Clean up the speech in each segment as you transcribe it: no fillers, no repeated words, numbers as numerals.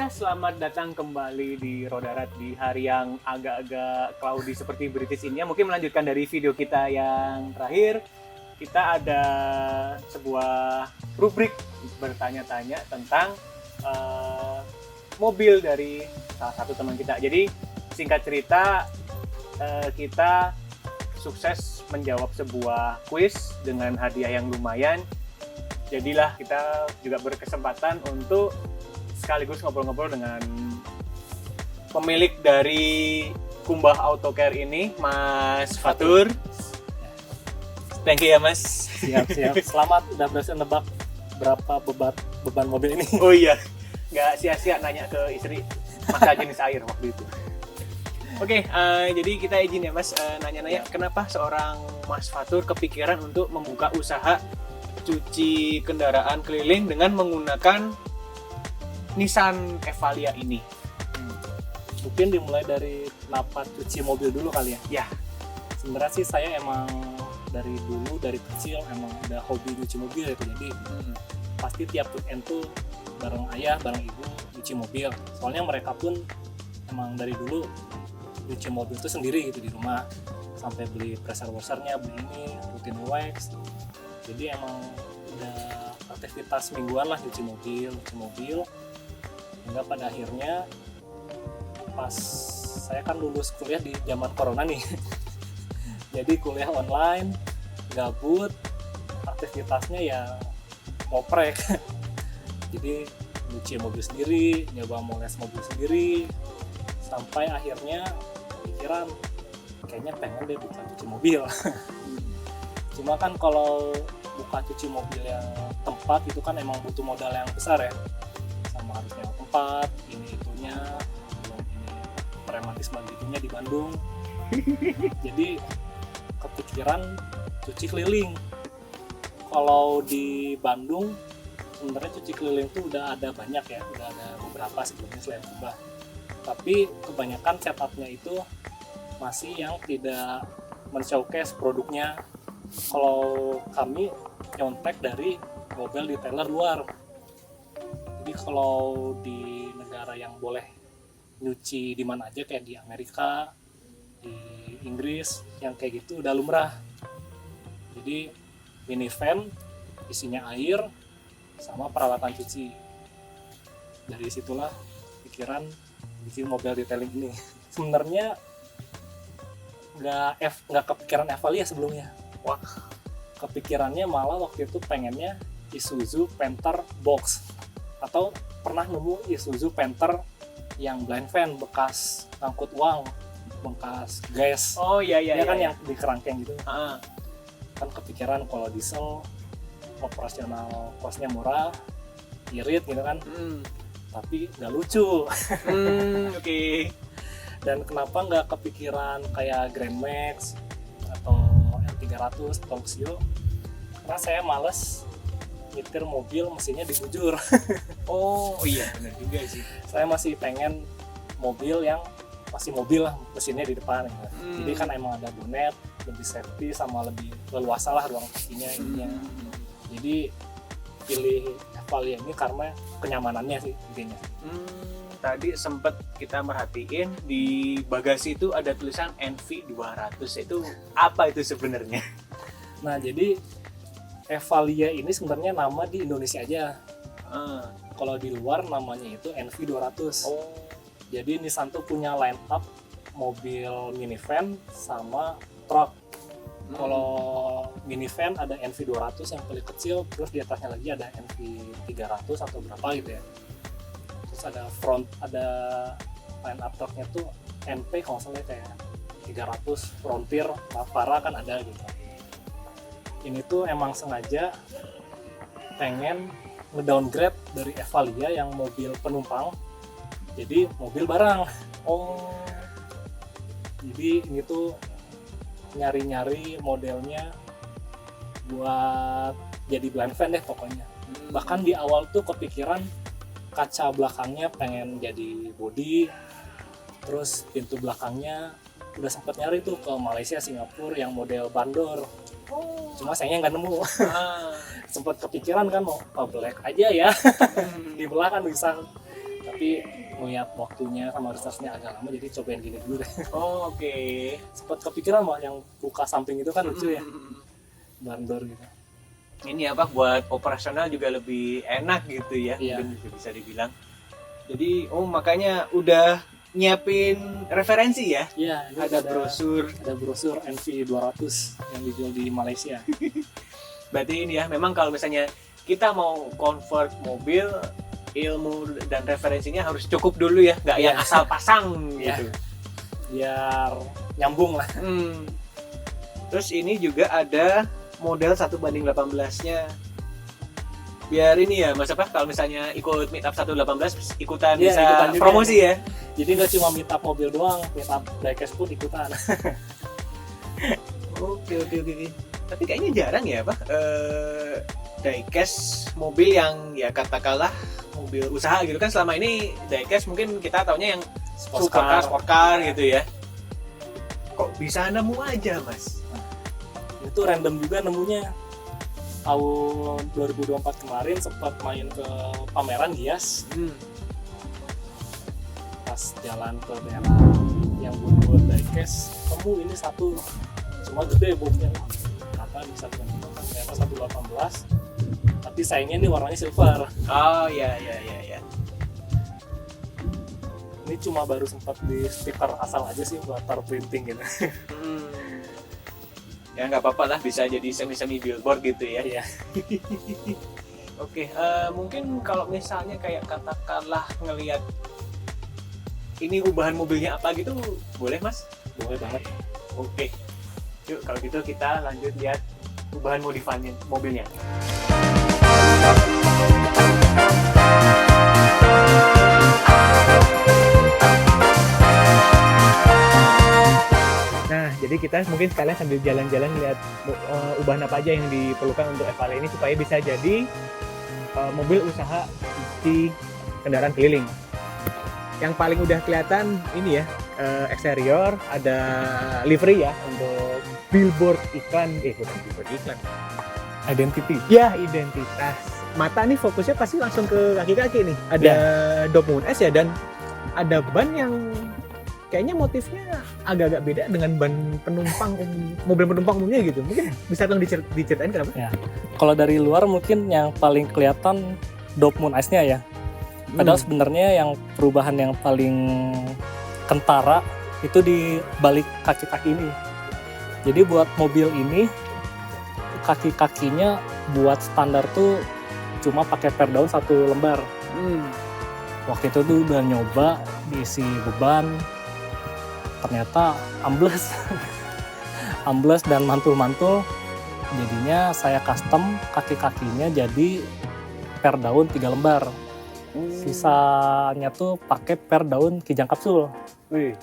Ya, selamat datang kembali di Rodarat di hari yang agak-agak cloudy seperti British ini. Ya, mungkin melanjutkan dari video kita yang terakhir, kita ada sebuah rubrik bertanya-tanya tentang mobil dari salah satu teman kita. Jadi, singkat cerita, kita sukses menjawab sebuah kuis dengan hadiah yang lumayan. Jadilah kita juga berkesempatan untuk sekaligus ngobrol-ngobrol dengan pemilik dari Kumbah Auto Care ini, Mas Fatur. Thank you ya, Mas. Siap. Selamat udah berhasil nebak berapa beban mobil ini. Oh iya, nggak sia-sia nanya ke istri masa jenis air waktu itu. Oke, jadi kita izin ya, Mas, nanya-nanya kenapa seorang Mas Fatur kepikiran untuk membuka usaha cuci kendaraan keliling dengan menggunakan Nissan Evalia ini. Mungkin dimulai dari kenapa cuci mobil dulu kali ya. Ya. Sebenarnya sih saya emang dari dulu, dari kecil emang udah hobi nyuci mobil gitu. Jadi pasti tiap weekend tuh bareng ayah, bareng ibu nyuci mobil. Soalnya mereka pun emang dari dulu nyuci mobil tuh sendiri gitu di rumah. Sampai beli pressure washernya, beli ini, rutin wax. Jadi emang udah aktivitas mingguan lah nyuci mobil. Hingga pada akhirnya pas saya kan lulus kuliah di zaman corona nih. Jadi kuliah online, gabut, aktivitasnya ya ngoprek. Jadi nyuci mobil sendiri, nyoba moles mobil sendiri, sampai akhirnya pikiran kayaknya pengen deh buka cuci mobil. Cuma kan kalau buka cuci mobil yang tempat itu kan emang butuh modal yang besar ya, sama harus nyewa tempat, ini itunya, belum ini prematisme gitunya di Bandung. Jadi kepikiran cuci keliling. Kalau di Bandung sebenarnya cuci keliling tuh udah ada banyak ya, udah ada beberapa sebelumnya selain Kumbah. Tapi kebanyakan setupnya itu masih yang tidak men-showcase produknya. Kalau kami nyontek dari mobil detailer luar. Jadi kalau di negara yang boleh nyuci di mana aja kayak di Amerika, di Inggris, yang kayak gitu udah lumrah. Jadi minivan isinya air sama peralatan cuci. Dari situlah pikiran bikin mobil detailing ini. Sebenarnya nggak kepikiran Evalia sebelumnya. Wah, kepikirannya malah waktu itu pengennya Isuzu Panther Box, atau pernah nemu Isuzu Panther yang blind van bekas angkut uang, bekas gas. oh iya kan iya. yang di kerangkeng gitu. Ah, Kan kepikiran kalau diesel operasional costnya murah, irit gitu kan, tapi nggak lucu. Oke. Dan kenapa nggak kepikiran kayak Grand Max atau L300 Tonxio? Karena saya males nyetir mobil mesinnya dibujur. Oh iya, benar juga sih. Saya masih pengen mobil yang masih mobil lah, mesinnya di depan gitu. Jadi kan emang ada bonet, lebih safety sama lebih leluasa lah ruang pastinya ininya. Jadi pilih Evalia ini karena kenyamanannya sih intinya. Tadi sempat kita merhatiin di bagasi itu ada tulisan NV200. Itu apa itu sebenarnya? Nah jadi Evalia ini sebenarnya nama di Indonesia aja. Kalau di luar namanya itu NV200. Oh. Jadi Nissan tuh punya line up mobil minivan sama truk. Kalau minivan ada NV200 yang paling kecil, terus di atasnya lagi ada NV300 atau berapa gitu ya. Terus ada line up truknya tuh MP kalau nggak salah kayak 300 Frontier, Navara kan ada gitu. Ini tuh emang sengaja pengen ngedowngrade dari Evalia yang mobil penumpang jadi mobil barang. Oh. Jadi ini tuh nyari-nyari modelnya buat jadi blind van deh pokoknya. Bahkan di awal tuh kepikiran kaca belakangnya pengen jadi body, terus pintu belakangnya udah sempat nyari tuh ke Malaysia, Singapura yang model bandor. Cuma sayangnya nggak nemu. Sempat kepikiran kan mau black aja ya. Di belakang bisa, tapi ngeliat waktunya sama researchnya agak lama, jadi cobain gini dulu deh. Oh, oke. Sempat kepikiran mah yang buka samping itu kan lucu ya, bandor gitu. Ini apa, buat operasional juga lebih enak gitu ya, Iya. mungkin bisa dibilang. Jadi, makanya udah nyiapin referensi ya? Iya, ini Ada brosur. ada brosur NV200 yang dijual di Malaysia. Berarti ini ya, memang kalau misalnya kita mau convert mobil, ilmu dan referensinya harus cukup dulu ya, nggak yang Iya. asal pasang Iya. gitu. Biar nyambung lah. Terus ini juga ada model 1:18-nya. Biar ini ya, Mas apa, kalau misalnya ikut meetup 118 ikutan Iya, bisa ikutan juga. promosi ya. Jadi nggak cuma meetup mobil doang, meetup diecast pun ikutan. Oke. Tapi kayaknya jarang ya, Pak. Diecast mobil yang ya katakanlah mobil usaha gitu kan. Selama ini diecast mungkin kita taunya yang supercar, sport car gitu ya. Kok bisa nemu aja, Mas? Itu random juga nemunya. Tahun 2024 kemarin sempat main ke pameran Gias, pas jalan ke daerah yang buat diecast, nemu ini satu, cuma gede bomnya, apa bisa dibandingkan ternyata 118, tapi sayangnya ini warnanya silver. Oh iya. Ini cuma baru sempat di stiker asal aja sih buat tar printing gitu. Ya nggak apa-apa lah, bisa jadi semi billboard gitu ya. Iya. Oke, mungkin kalau misalnya kayak katakanlah ngelihat ini ubahan mobilnya apa gitu, boleh Mas? Boleh banget. Oke, yuk kalau gitu kita lanjut lihat ubahan modifannya mobilnya. Nah, jadi kita mungkin sekalian sambil jalan-jalan lihat ubahan apa aja yang diperlukan untuk Evale ini supaya bisa jadi mobil usaha di kendaraan keliling. Yang paling udah kelihatan ini ya, eksterior, ada livery ya untuk billboard iklan, bukan billboard iklan. Identity. Ya, identitas. Mata nih fokusnya pasti langsung ke kaki-kaki nih. Ada Dopmun S ya, dan ada ban yang kayaknya motifnya agak-agak beda dengan ban penumpang mobil penumpang umumnya gitu. Mungkin bisa dong diceritain kenapa? Kalau dari luar mungkin yang paling kelihatan Dopmun Ice-nya ya. Padahal sebenarnya yang perubahan yang paling kentara itu di balik kaki-kaki ini. Jadi buat mobil ini kaki-kakinya buat standar tuh cuma pakai per daun 1 lembar. Waktu itu tuh udah nyoba diisi beban, ternyata ambles. Ambles dan mantul-mantul. Jadinya saya custom kaki-kakinya jadi per daun 3 lembar. Sisanya tuh pakai per daun kijang kapsul. Wih,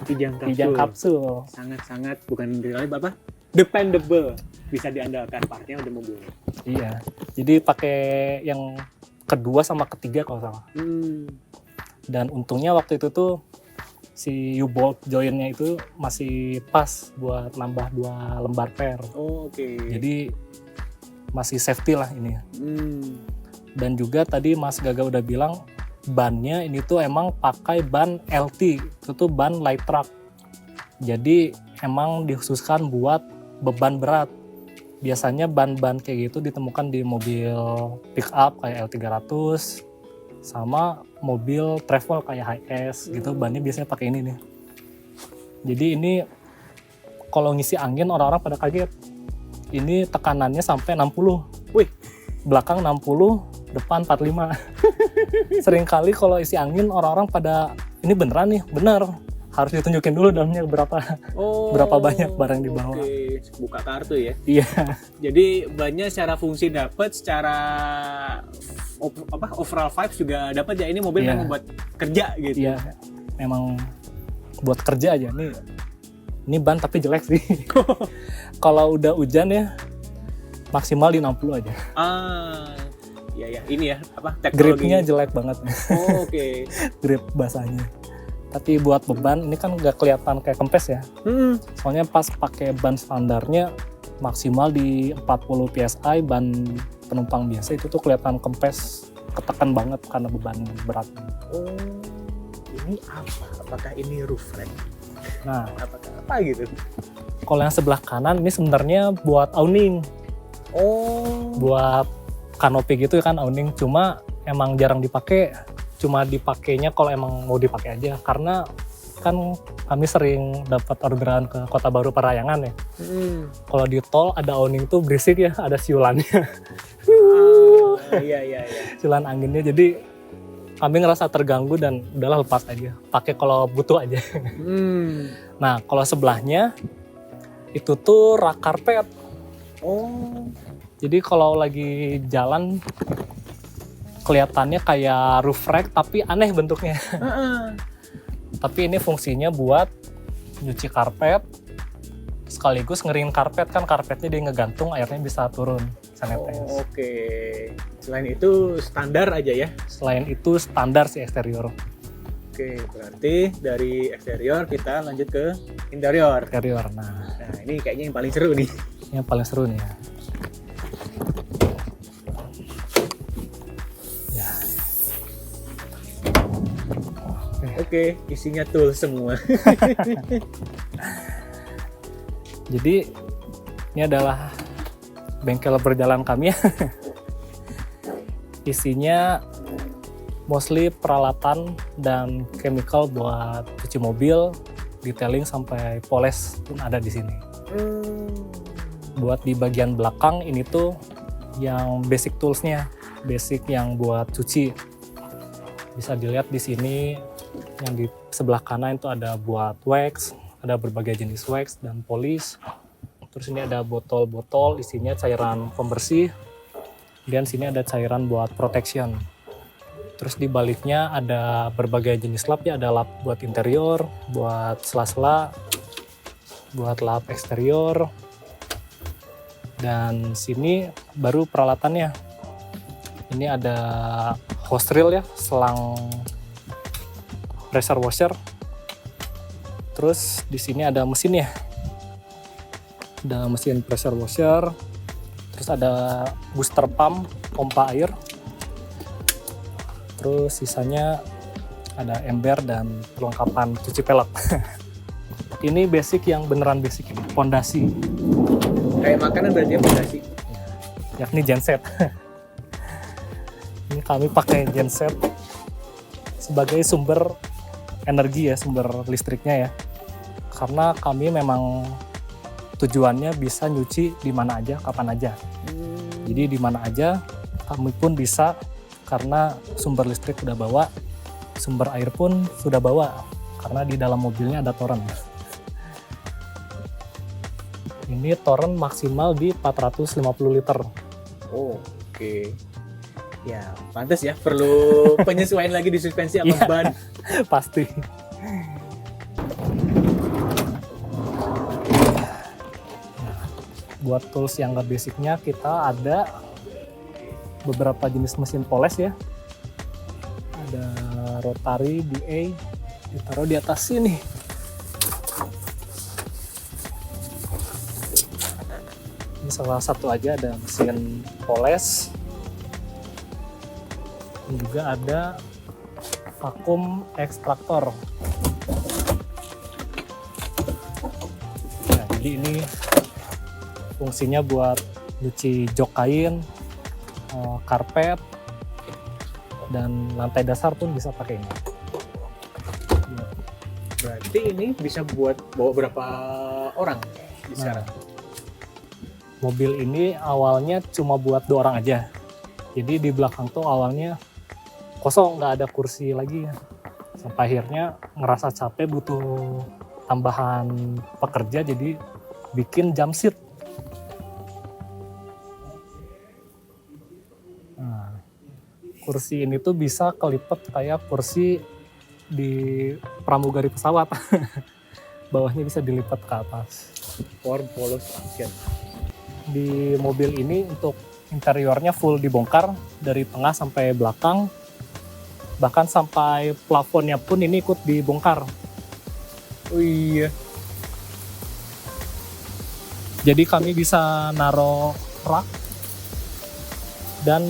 Kijang kapsul. Sangat-sangat bukan reliable apa? Dependable. Bisa diandalkan partnya udah mobil. Iya. Jadi pakai yang kedua sama ketiga kalau salah. Dan untungnya waktu itu tuh si U-bolt joinnya itu masih pas buat nambah 2 lembar per. Oke. Jadi masih safety lah ini. Dan juga tadi Mas Gaga udah bilang bannya ini tuh emang pakai ban LT, itu tuh ban light truck. Jadi emang dikhususkan buat beban berat. Biasanya ban-ban kayak gitu ditemukan di mobil pick up kayak L300 sama mobil travel kayak HS gitu, bannya biasanya pakai ini nih. Jadi ini kalau ngisi angin orang-orang pada kaget. Ini tekanannya sampai 60. Wih, belakang 60, depan 45. Seringkali kalau isi angin orang-orang pada ini beneran nih, bener. Harus ditunjukin dulu dalamnya berapa banyak barang di bawah. Oke, buka kartu ya. Iya. Jadi bannya secara fungsi dapat, secara overall vibes juga dapat ya. Ini mobil memang buat kerja gitu. Iya. Memang buat kerja aja nih. Ini ban tapi jelek sih. Kalau udah hujan ya maksimal di 60 aja. Iya, ini ya, teknologi. Gripnya jelek banget. Oke. Grip basahnya. Tapi buat beban ini kan nggak kelihatan kayak kempes ya. Soalnya pas pakai ban standarnya maksimal di 40 psi, ban penumpang biasa itu tuh kelihatan kempes ketekan banget karena beban berat. Oh, ini apa? Apakah ini roof rack? Nah, Apakah apa gitu? kalau yang sebelah kanan ini sebenarnya buat awning, Oh, buat kanopi gitu kan awning, cuma emang jarang dipakai. Cuma dipakainya kalau emang mau dipakai aja, karena kan kami sering dapat orderan ke Kota Baru Parahyangan ya. Kalau di tol ada awning tuh berisik ya, ada siulannya, iya. siulan anginnya. Jadi kami ngerasa terganggu dan udahlah lepas aja. Pakai kalau butuh aja. Nah, kalau sebelahnya itu tuh rak karpet. Oh, Jadi kalau lagi jalan kelihatannya kayak roof rack tapi aneh bentuknya. Tapi ini fungsinya buat nyuci karpet sekaligus ngeringin karpet, kan karpetnya dia ngegantung, airnya bisa turun, bisa netes. Oke. Selain itu standar aja ya. Selain itu standar sih eksterior. Oke, berarti dari eksterior kita lanjut ke interior. Interior. Nah, Nah, ini kayaknya yang paling seru nih. yang paling seru nih ya. Ya. Oke, isinya tool semua. Jadi ini adalah bengkel berjalan kami ya. Isinya mostly peralatan dan chemical buat cuci mobil, detailing sampai poles pun ada di sini. Buat di bagian belakang ini tuh yang basic toolsnya, basic yang buat cuci. Bisa dilihat di sini yang di sebelah kanan itu ada buat wax, ada berbagai jenis wax dan polish. Terus ini ada botol-botol isinya cairan pembersih. Dan sini ada cairan buat protection. Terus di baliknya ada berbagai jenis lap ya, ada lap buat interior, buat sela-sela, buat lap eksterior. Dan sini baru peralatannya. Ini ada hose reel ya, selang pressure washer. Terus di sini ada mesinnya. Ada mesin pressure washer. Terus ada booster pump, pompa air. Terus sisanya ada ember dan perlengkapan cuci pelek. Ini basic yang beneran basic, pondasi. Kayak makanan berarti ya fondasi. Yakni genset. Ini kami pakai genset sebagai sumber energi ya, sumber listriknya ya. Karena kami memang tujuannya bisa nyuci di mana aja, kapan aja. Jadi di mana aja kami pun bisa, karena sumber listrik sudah bawa, sumber air pun sudah bawa, karena di dalam mobilnya ada toren. Ini toren maksimal di 450 liter. Oh, oke. Ya, pantas ya. Perlu penyesuaian lagi di suspensi sama Iya. ban. Pasti. Buat tools yang nggak basicnya kita ada beberapa jenis mesin poles ya. Ada rotary, DA, ditaruh di atas sini. Ini salah satu aja, ada mesin poles. Ini juga ada vakum ekstraktor. Nah, jadi ini fungsinya buat nyuci jok kain, karpet, dan lantai dasar pun bisa pakai ini. Berarti ini bisa buat bawa berapa orang di sekarang? Mobil ini awalnya cuma buat 2 orang aja. Jadi di belakang tuh awalnya kosong, nggak ada kursi lagi. Sampai akhirnya ngerasa capek, butuh tambahan pekerja, jadi bikin jump seat. Nah, kursi ini tuh bisa kelipet kayak kursi di pramugari pesawat. Bawahnya bisa dilipat ke atas. Form follows function. Di mobil ini untuk interiornya full dibongkar dari tengah sampai belakang, bahkan sampai plafonnya pun ini ikut dibongkar. Oh iya. Jadi kami bisa naro rak dan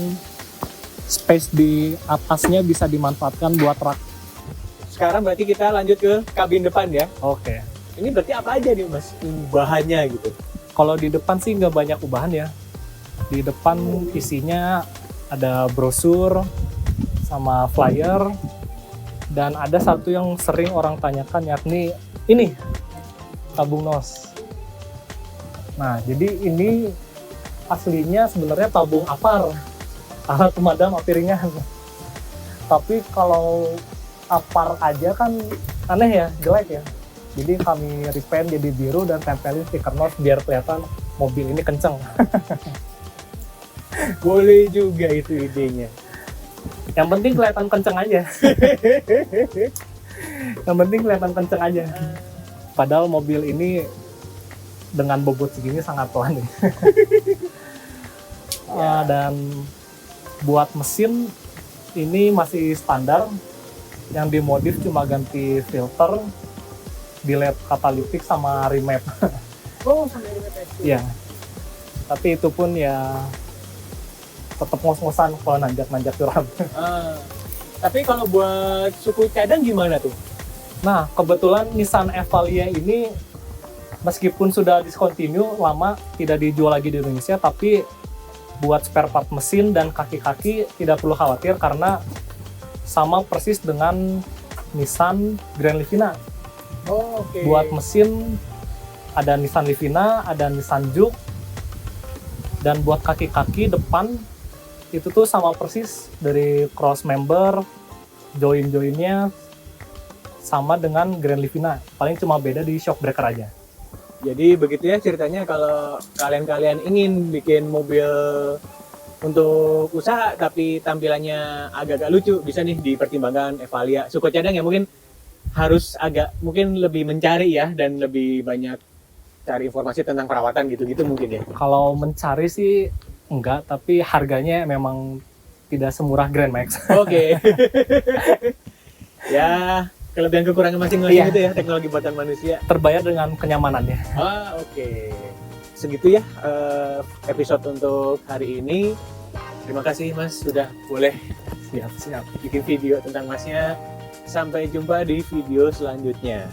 space di atasnya bisa dimanfaatkan buat rak. Sekarang berarti kita lanjut ke kabin depan ya. Oke. Ini berarti apa aja nih Mas bahannya gitu? Kalau di depan sih nggak banyak ubahan ya. Di depan isinya ada brosur sama flyer, dan ada satu yang sering orang tanyakan, yakni ini tabung nos. Nah, jadi ini aslinya sebenarnya tabung APAR, alat pemadam api ringan. Tapi kalau APAR aja kan aneh ya, jelek ya. Jadi kami repaint jadi biru dan tempelin stiker nos biar kelihatan mobil ini kenceng. Boleh juga itu idenya. Yang penting kelihatan kenceng aja. Yang penting kelihatan kenceng aja. Padahal mobil ini dengan bobot segini sangat pelan nih. Dan buat mesin ini masih standar. Yang dimodif cuma ganti filter, delete katalitik sama remap. Oh, sampai remap. Iya. Tapi itu pun ya tetap ngos-ngosan kalau nanjak-nanjak curam. Tapi kalau buat suku cadang gimana tuh? Nah, kebetulan Nissan Evalia ini meskipun sudah discontinue lama, tidak dijual lagi di Indonesia, tapi buat spare part mesin dan kaki-kaki tidak perlu khawatir karena sama persis dengan Nissan Grand Livina. Oh, oke. Buat mesin ada Nissan Livina, ada Nissan Juke, dan buat kaki-kaki depan itu tuh sama persis dari cross member, join-joinnya sama dengan Grand Livina, paling cuma beda di shock breaker aja. Jadi begitu ya ceritanya kalau kalian ingin bikin mobil untuk usaha tapi tampilannya agak-agak lucu, bisa nih dipertimbangkan Evalia. Suku cadang ya mungkin harus mungkin lebih mencari ya dan lebih banyak cari informasi tentang perawatan gitu-gitu mungkin ya. Kalau mencari sih enggak, tapi harganya memang tidak semurah Grand Max. Oke. Ya, kelebihan kekurangan masing-masing Iya. itu ya teknologi buatan manusia. Terbayar dengan kenyamanannya. Oke. Segitu ya episode untuk hari ini. Terima kasih Mas sudah boleh Siap. bikin video tentang Masnya. Sampai jumpa di video selanjutnya.